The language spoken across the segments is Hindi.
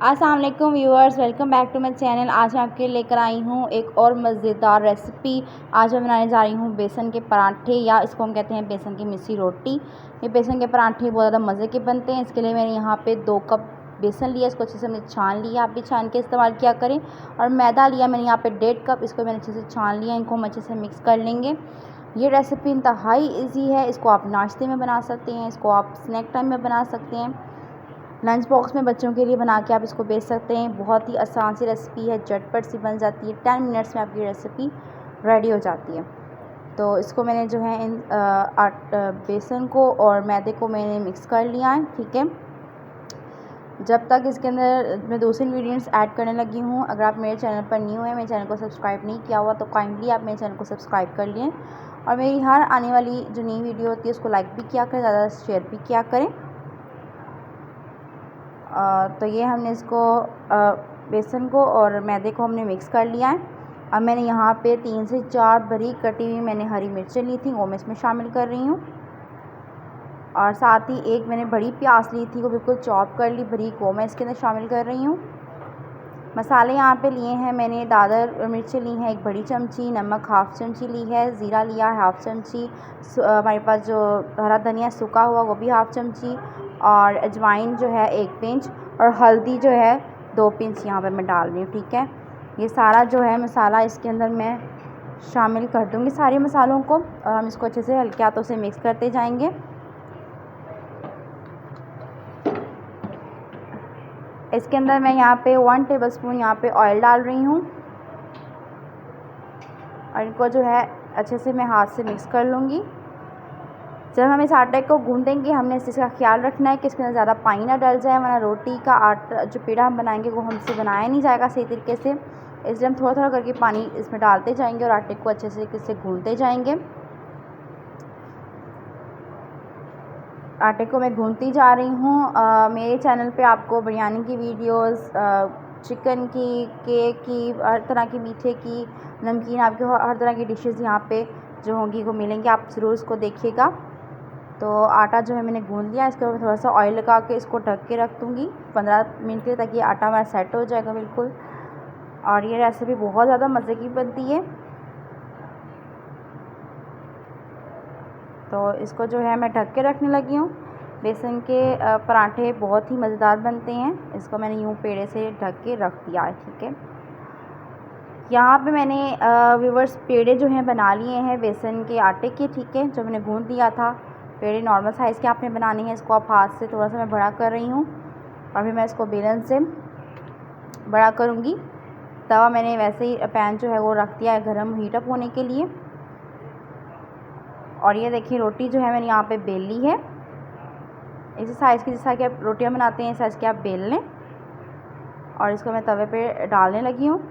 अस्सलाम वालेकुम viewers, welcome back to my channel. आज मैं आपके लिए लेकर आई हूँ एक और मज़ेदार रेसिपी। आज मैं बनाने जा रही हूँ बेसन के पराठे, या इसको हम कहते हैं बेसन की मिस्सी रोटी। ये बेसन के पराठे बहुत ज़्यादा मज़े के बनते हैं। इसके लिए मैंने यहाँ पे 2 कप बेसन लिया, इसको अच्छे से हमने छान लिया, आप भी छान के इस्तेमाल किया करें। और मैदा लिया मैंने यहाँ पे 1.5 कप, इसको मैंने अच्छे से छान लिया। इनको हम अच्छे से मिक्स कर लेंगे। ये रेसिपी इंतहाई ईजी है। इसको आप नाश्ते में बना सकते हैं, इसको आप स्नैक टाइम में बना सकते हैं, लंच बॉक्स में बच्चों के लिए बना के आप इसको बेच सकते हैं। बहुत ही आसान सी रेसिपी है, झटपट सी बन जाती है। 10 मिनट्स में आपकी रेसिपी रेडी हो जाती है। तो इसको मैंने जो है बेसन को और मैदे को मैंने मिक्स कर लिया है, ठीक है। जब तक इसके अंदर मैं दूसरे इंग्रेडिएंट्स ऐड करने लगी हूँ। अगर आप मेरे चैनल पर न्यू हैं, मेरे चैनल को सब्सक्राइब नहीं किया हुआ, तो काइंडली आप मेरे चैनल को सब्सक्राइब कर लें और मेरी हर आने वाली जो नई वीडियो होती है उसको लाइक भी किया करें, ज़्यादा शेयर भी किया करें। तो ये हमने इसको बेसन को और मैदे को हमने मिक्स कर लिया है। अब मैंने यहाँ पे 3 से 4 बारीक कटी हुई मैंने हरी मिर्चें ली थी, वो मैं इसमें शामिल कर रही हूँ। और साथ ही एक मैंने बड़ी प्याज ली थी, वो बिल्कुल चॉप कर ली बारीक, वो मैं इसके अंदर शामिल कर रही हूँ। मसाले यहाँ पे लिए हैं मैंने, दादर मिर्चें ली हैं 1 बड़ी चमची, नमक 1/2 चमची ली है, ज़ीरा लिया है 1/2 चमची, हमारे पास जो हरा धनिया सूखा हुआ वो भी 1/2 चमची, और अजवाइन जो है 1 पिंच, और हल्दी जो है 2 पिंच यहाँ पे मैं डाल रही हूँ, ठीक है। ये सारा जो है मसाला इसके अंदर मैं शामिल कर दूँगी सारे मसालों को, और हम इसको अच्छे से हल्के हाथों से मिक्स करते जाएंगे। इसके अंदर मैं यहाँ पे 1 टेबलस्पून यहाँ पे ऑयल डाल रही हूँ, और इनको जो है अच्छे से मैं हाथ से मिक्स कर लूँगी। जब हम इस आटे को गूँथेंगे, हमने इस चीज़ का ख्याल रखना है कि इसके अंदर ज़्यादा पानी ना डल जाए, वरना रोटी का आटा जो पेड़ा हम बनाएंगे वो हमसे बनाया नहीं जाएगा सही तरीके से। इसलिए हम थोड़ा थोड़ा करके पानी इसमें डालते जाएंगे और आटे को अच्छे से इससे गूँथते जाएंगे। आटे को मैं गूँथती जा रही हूँ। मेरे चैनल पे आपको बिरयानी की वीडियोस, चिकन की, केक की, हर तरह की, मीठे की, नमकीन, आपके हर तरह की डिशेस यहाँ पे जो होंगी वो मिलेंगी, आप ज़रूर उसको देखिएगा। तो आटा जो है मैंने गूँथ लिया, इसके ऊपर थोड़ा सा ऑयल लगा के इसको ढक के रख दूँगी 15 मिनट के लिए, ताकि आटा हमारा सेट हो जाएगा बिल्कुल। और ये रेसिपी बहुत ज़्यादा मज़े की बनती है। तो इसको जो है मैं ढक के रखने लगी हूँ। बेसन के पराठे बहुत ही मज़ेदार बनते हैं। इसको मैंने यूँ पेड़े से ढक के रख दिया है, ठीक है। यहाँ पे मैंने व्यूअर्स पेड़े जो हैं बना लिए हैं बेसन के आटे के, ठीक है, जो मैंने गूँथ दिया था। पेड़े नॉर्मल साइज़ के आपने बनाने हैं। इसको आप हाथ से थोड़ा सा मैं बड़ा कर रही हूँ, और फिर मैं इसको बेलन से बड़ा करूँगी। तवा मैंने वैसे ही पैन जो है वो रख दिया है गर्म, हीटअप होने के लिए। और ये देखिए रोटी जो है मैंने यहाँ पे बेल ली है। इसी साइज़ की जैसा कि आप रोटियाँ बनाते हैं इस साइज़ की आप बेल लें, और इसको मैं तवे पे डालने लगी हूँ।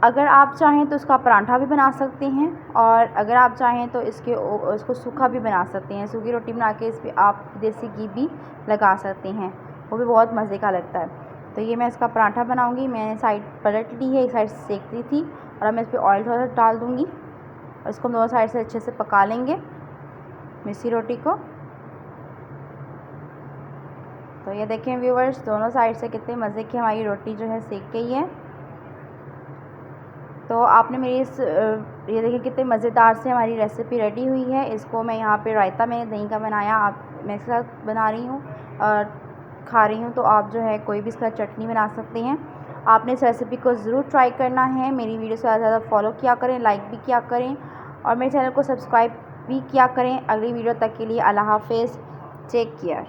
अगर आप चाहें तो इसका पराठा भी बना सकते हैं, और अगर आप चाहें तो इसको सूखा भी बना सकते हैं। सूखी रोटी बना के इस पर आप देसी घी भी लगा सकते हैं, वो भी बहुत मज़े का लगता है। तो ये मैं इसका पराठा बनाऊँगी। मैंने साइड पलट ली है, एक साइड सेक ली थी, और अब मैं इस पर ऑयल थोड़ा सा डाल दूँगी, और इसको दोनों साइड से अच्छे से पका लेंगे मिस्सी रोटी को। तो ये देखें व्यूअर्स, दोनों साइड से कितने मज़े की हमारी रोटी जो है सेक गई है। तो आपने मेरी ये देखिए कितने मज़ेदार से हमारी रेसिपी रेडी हुई है। इसको मैं यहाँ पे रायता मैंने दही का बनाया, मैं इसके साथ बना रही हूँ और खा रही हूँ। तो आप जो है कोई भी इसका चटनी बना सकते हैं। आपने इस रेसिपी को ज़रूर ट्राई करना है। मेरी वीडियो से ज़्यादा से ज़्यादा फॉलो किया करें, लाइक भी किया करें, और मेरे चैनल को सब्सक्राइब भी किया करें। अगली वीडियो तक के लिए अल्लाह हाफ़िज़, टेक केयर।